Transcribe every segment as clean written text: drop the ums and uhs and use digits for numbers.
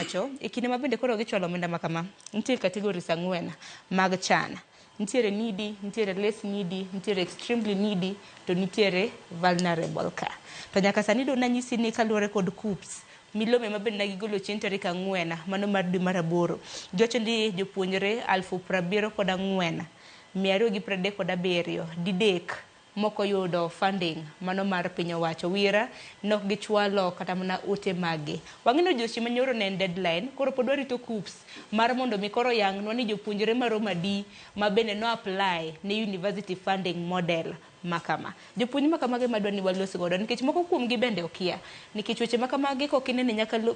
wacho e kinde mabende koro gichwalo omenda makama nitie categories ang'wen mag chana. Nitiere needy, nitiere less needy, nitiere extremely needy, to nitiere vulnerable ka. To nyaka sani do nanyisi ni kaluwore kod KUPS milome mabende nagigolo chieng' tarik 4 mano mar dwe mar 8 jocho ndi jopuonjre 74,237 didek moko yudo funding mano mar piny owacho. Wira nok gichwalo kata mana ote magi. Wang'ino jochi manyoro ne deadline koro pod warito KUPS mar mondo mi koro yang'nwa ni jopuonjre maromo adi mabende no apply ne university funding model makama. Jopuonj makamage madwa ni walos godo nikech moko kuomgi bende okia nikech weche makamage kokinene nyakalondo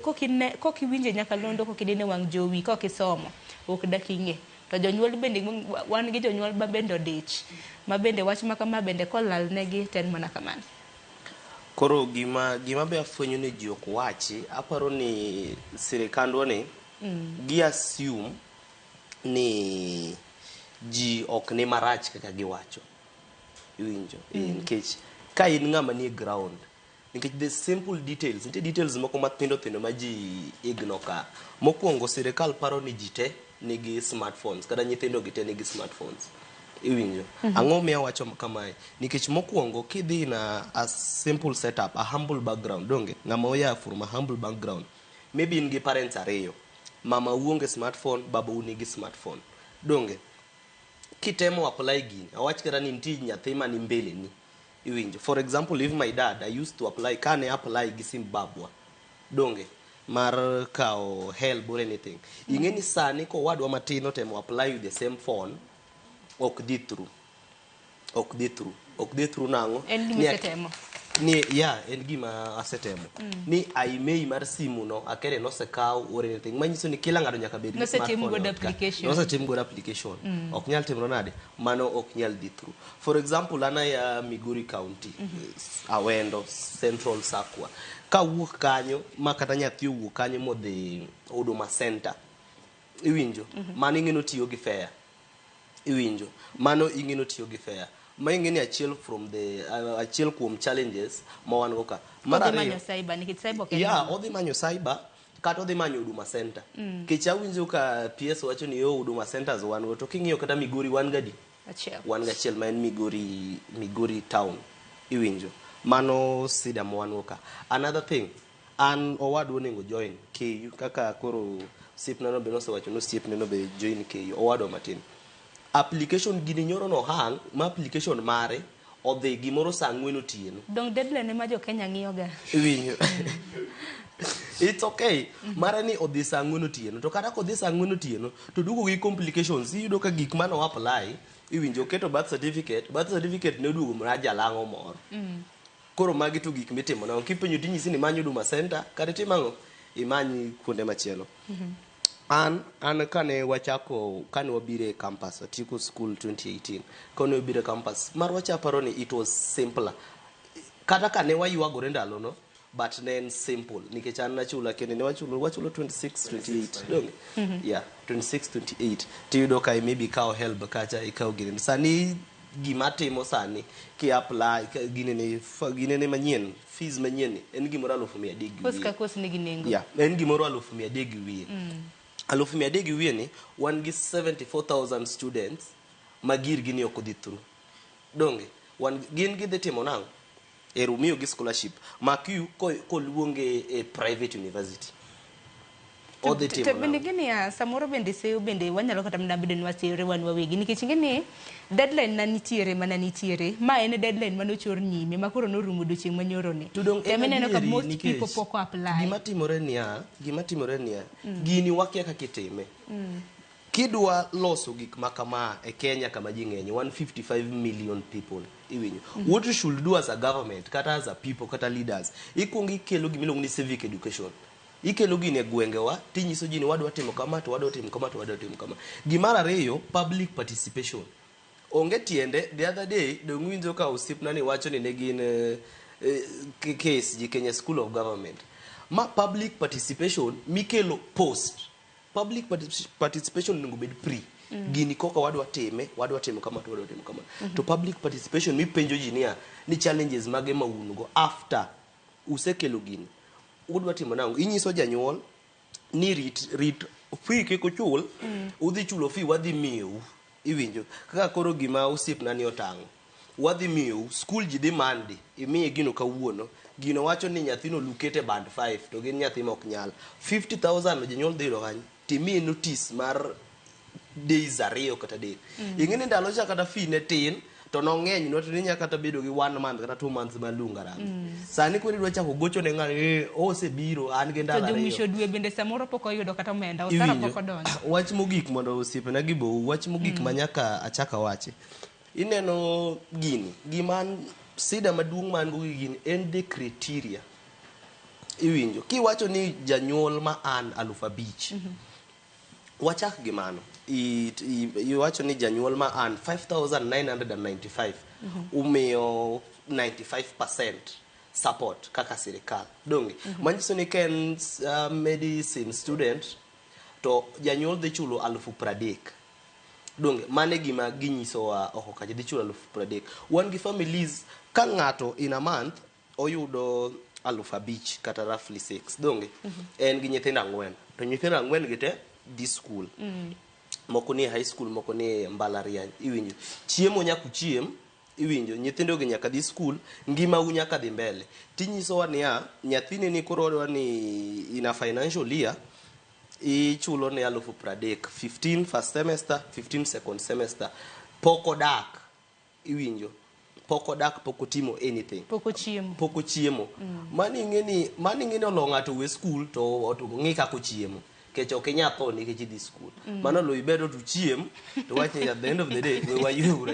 kokiwinje nyakalondo kokinene wang' jowi kokisomo ok dak ing'e. To jonyuol bende wan gi jonyuol mabende odich mabende wach makama bende kolal negi ten mana kamano. Koro gima be afwenyo ni ji ok wachi, aparo ni sirikandwa ni gi assume ni ji ok ni marach kaka giwacho. Iwinjo nikech ka in ng'ama ni ground nikech the simple details nitie details moko mathindo ma ji ignore ka. Mokwongo sirikal paro ni ji te nigi smartphones kada nyithindo gite nigi smartphones. Iwinjo ang'o miya wacho kamae nikech mokwongo kidhi na a simple setup, a humble background, donge ng'ama oya from a humble background, maybe in gi parents ariyo, mama uonge smartphone, baba unigi smartphone, donge kitemo apply gini awach kata ni nitie nyathi mani mbele ni. Iwinjo for example if my dad I used to apply kane apply gi Zimbabwe, donge mar kao help or anything. Ingeni sani ko wadwa matino temo apply with the same phone ok di through nango ni en gima asetemo ni aimei mar simu no akere no se kaw or anything manyiso ni kila ngado nyaka bed ni smartphone no se tim god application ok nyal timro nade mano ok nyal di through. For example ana ya Migori County Awendo Central Sakwa ka wuok kanyo makata nyathi wuok kanyo modhi Huduma Center. Iwinjo mano ing'eno tiyo gi fare. Iwinjo mano ing'eno tiyo gi fare ma ing'eni achiel from the achiel kuom challenges ma wan go ka. Odhi manyo cyber nikech cyber ok odhi manyo cyber kata odhi manyo Huduma Center. Kech awinjo ka PS wacho ni Huduma Centers wan go to king'iyo kata Migori wan gadi wan gachiel ma en Migori town. Iwinjo mano sida mo wan go ka. Another thing an owadwa nego join KU kaka koro sipna no be no wacho no sipna no be join KU owadwa matin. Application gini nyoro no hang ma application mare odhi gimoro saa 4 otieno. Dong deadline ma jo Kenya ng'iyo ga. Iwinjo it's okay mara ni odhi saa 4 otieno to kata kodhi saa 4 otieno to dugo gi complications iyudo ka gik mano apply. Iwinjo keto birth certificate ne dugo mra jalang'o moro. Koro magi to gik mitimo na kipenyo tinyisi ni manyo Huduma Center kata timango imanyi kuonde machielo. An kane wachako kane wabire campus Otieno school 2018 kane wabire campus mar wachaparo ni it was simpler kata kane wayuagore ndalo no but then simple nikech an nachula kene ne wachulo 26-28 donge 26-28 tiyudo kai maybe kao help kacha ikao gine sani gima timo sani ki apply gine ne manyien fees manyien en gimoro 300 kos ka kos nigi nengo en gimoro 300 wiye 300 wiye ni wan gi 74,000 students magir gini ok odhi through donge wan gin gidhi timo nango erumiyo gi scholarship makiu koluonge e private university odhi timo nango. Bende gini ya samoro bende seyo bende wanyalo kata mna bende nwaseyore wan wawegi nikech ngeni deadline na nitiere mana nitiere ma en deadline manochor nyime makoro norumo dochieng' manyoro ni temeneno ka most people poko apply. Gima timore niya gini wakia kakitime kidwa loso gik makama e Kenya kama ji ng'eny 155 million people. Iwinjo what you should do as a government kata as a people kata leaders ikungi kelo gimiluongo ni civic education. Ikelo gine gwengewa tinyiso jini wadwa timo kama to wadwa timo kama to wadwa timo kama. Gimara reyo public participation onge tiende. The other day dongwinjo ka usipna ni wacho ni negin case ji Kenya School of Government ma public participation mikelo post public participation ningo bed free. Gini koka wadwa timo kama to wadwa timo kama to public participation mi penjo jinia ni challenges mage ma ungo after usekelo gini udwa timo nango inyiso janyuol ni rit fee kik uchul, udhi chulo fee wadhi miyou, iwinjo. Kaka koro gima osiepna ni otang'o. Wadhi miyou, skul ji dhi mandi, imiye gino kawuono, gino wacho ni nyathino lukete band 5, to gin nyathi ma ok nyal. 50,000 janyuol dhi yudo kanyo, timiye notice mar days 2 kata 3. Ing'e ni ndalo cha kata fee ne tin, to nong'eny no to ni nyaka kata bedo gi 1 month kata 2 months malunga rangi. Sani kweni dwa chako gocho ne ng'ani osebiro an gi ndalo 2. To jomisho dwe bende samoro pok oyudo kata omenda, osara pok odonjo. Wach mogik mondo osiepena gi bou, wach mogik ma nyaka achaka wache. Ineno giman sida maduong' man go gini en the criteria. Iwinjo, kiwacho ni janyuol ma an 5,000. Wachak gi mano. Iwacho ni janyuol ma an 5,995 umiyo 95% support kaka sirkal. Donge manyiso ni ken medicine student to janyuol dhi chulo 30,000. Donge mane gima ginyisowa oko kaje dhi chulo 30,000. Wan gi families ka ng'ato in a month oyudo 5,000 kata roughly 6. Donge en gi nyithindo 4, to nyithindo 4 gi te dhi school. Moko ni high school, moko ni mbalariany, iwinjo. Chiemo nyaku chiem, iwinjo. Nyithindo gi nyaka dhi school, ngima u nyaka dhi mbele. Tinyisowa ni nyathini ni koro ni ina financial year, ichulo ne 30,000, 15 first semester, 15 second semester. Poko dak, iwinjo. Poko dak, poko timo anything. Poko chiemo. Poko chiemo. Mani ng'eni olo ng'ato we school to ng'i kako chiemo. Kech ok inyatho nikech idhi school. Mano lo ibedo to chiem, to wach ni at the end of the day, we wayura.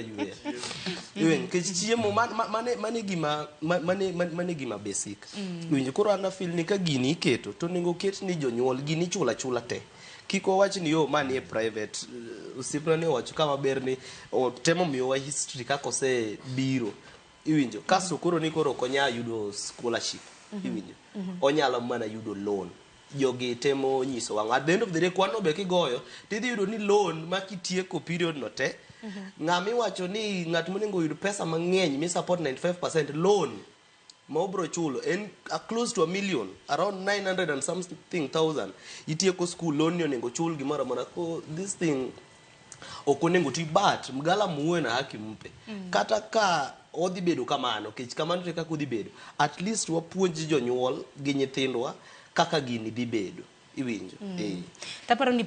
Even kech chiemo mane gima basic. Winjo koro ana feel ni ka gini iketo, to nego ket ni jonyuol gini chula te. Kiko wach ni yo mani e private. Usipna ni wacho kama ber ni temo miyo wa history kako se biro. Iwinjo, kaso koro ni koro konya yudo scholarship. Iwinjo. Onyalo mana yudo loan. Jogi temo nyiso wang'. At the end of the day, kwano be kigoyo, tidhi yudo ni loan ma kitieko period no te. Ng'ami wacho ni ng'at monego yud pesa mang'eny mi support 95% loan ma obro chulo en close to $1 million, around 900 and something thousand. Itieko school loan ni onego chul gimoro amora. Ko this thing okonego ti but mgala muwe na haki mpe. Kata ka odhi bedo kamano, kech kamano te kaka odhi bedo. At least wapuonji jonyuol gi nyithindwa kaka gini dhi bedo. Iwinjo. Taparo ni